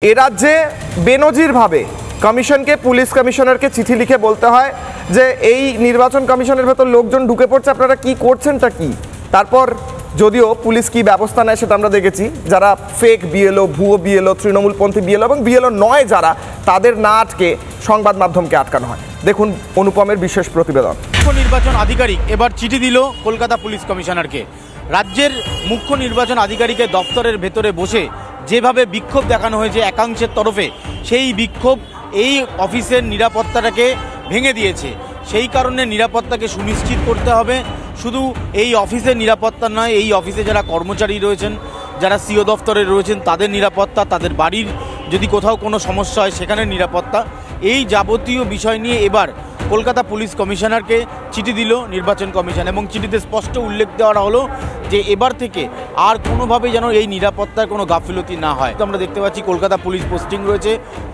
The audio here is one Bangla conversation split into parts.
এ রাজ্যে বেনজিরভাবে কমিশনকে পুলিশ কমিশনারকে চিঠি লিখে বলতে হয় যে এই নির্বাচন কমিশনের ভেতর লোকজন ঢুকে পড়ছে, আপনারা কি করছেনটা কি। তারপর যদিও পুলিশ কি ব্যবস্থা নেয় সেটা আমরা দেখেছি, যারা ফেক বিএলও, ভুয়ো বিএলও, তৃণমূলপন্থী বিএলও এবং বিএলও নয় যারা, তাদের না আটকে সংবাদ মাধ্যমকে আটকানো হয়। দেখুন অনুপমের বিশেষ প্রতিবেদন। মুখ্য নির্বাচন আধিকারিক এবার চিঠি দিল কলকাতা পুলিশ কমিশনারকে। রাজ্যের মুখ্য নির্বাচন আধিকারিকের দপ্তরের ভেতরে বসে যেভাবে বিক্ষোভ দেখানো হয়েছে একাংশের তরফে, সেই বিক্ষোভ এই অফিসের নিরাপত্তাটাকে ভেঙে দিয়েছে। সেই কারণে নিরাপত্তাকে সুনিশ্চিত করতে হবে। শুধু এই অফিসের নিরাপত্তা নয়, এই অফিসে যারা কর্মচারী রয়েছেন, যারা সিও দপ্তরে রয়েছেন, তাদের নিরাপত্তা, তাদের বাড়ির যদি কোথাও কোনো সমস্যা হয় সেখানের নিরাপত্তা, এই যাবতীয় বিষয় নিয়ে এবার কলকাতা পুলিশ কমিশনারকে চিঠি দিল নির্বাচন কমিশন। এবং চিঠিতে স্পষ্ট উল্লেখ দেওয়া হলো যে এবার থেকে আর কোনোভাবে যেন এই নিরাপত্তার কোনো গাফিলতি না হয়। তো আমরা দেখতে পাচ্ছি কলকাতা পুলিশ পোস্টিং রয়েছে,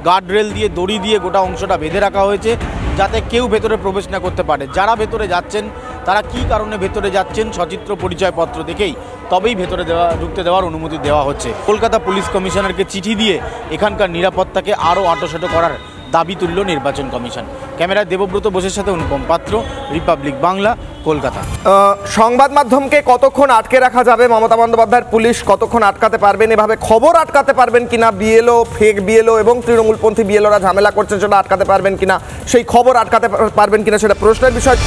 গার্ড রেল দিয়ে, দড়ি দিয়ে গোটা অংশটা বেঁধে রাখা হয়েছে যাতে কেউ ভেতরে প্রবেশ না করতে পারে। যারা ভেতরে যাচ্ছেন তারা কি কারণে ভেতরে যাচ্ছেন সচিত্র পরিচয়পত্র দেখেই তবেই ভেতরে ঢুকতে দেওয়ার অনুমতি দেওয়া হচ্ছে। কলকাতা পুলিশ কমিশনারকে চিঠি দিয়ে এখানকার নিরাপত্তাকে আরও আঁটোসাঁটো করার দাবি তুলল নির্বাচন কমিশন। ক্যামেরায় দেবব্রত বোসের সাথে অনুপম পাত্র, রিপাবলিক বাংলা, কলকাতা। সংবাদ মাধ্যমকে কতক্ষণ আটকে রাখা যাবে, মমতা বন্দ্যোপাধ্যায়ের পুলিশ কতক্ষণ আটকাতে পারবেন, এভাবে খবর আটকাতে পারবেন কিনা, বিএলও, ফেক বিএলও এবং তৃণমূলপন্থী বিএলওরা ঝামেলা করছেন সেটা আটকাতে পারবেন কিনা, সেই খবর আটকাতে পারবেন কিনা সেটা প্রশ্নের বিষয়।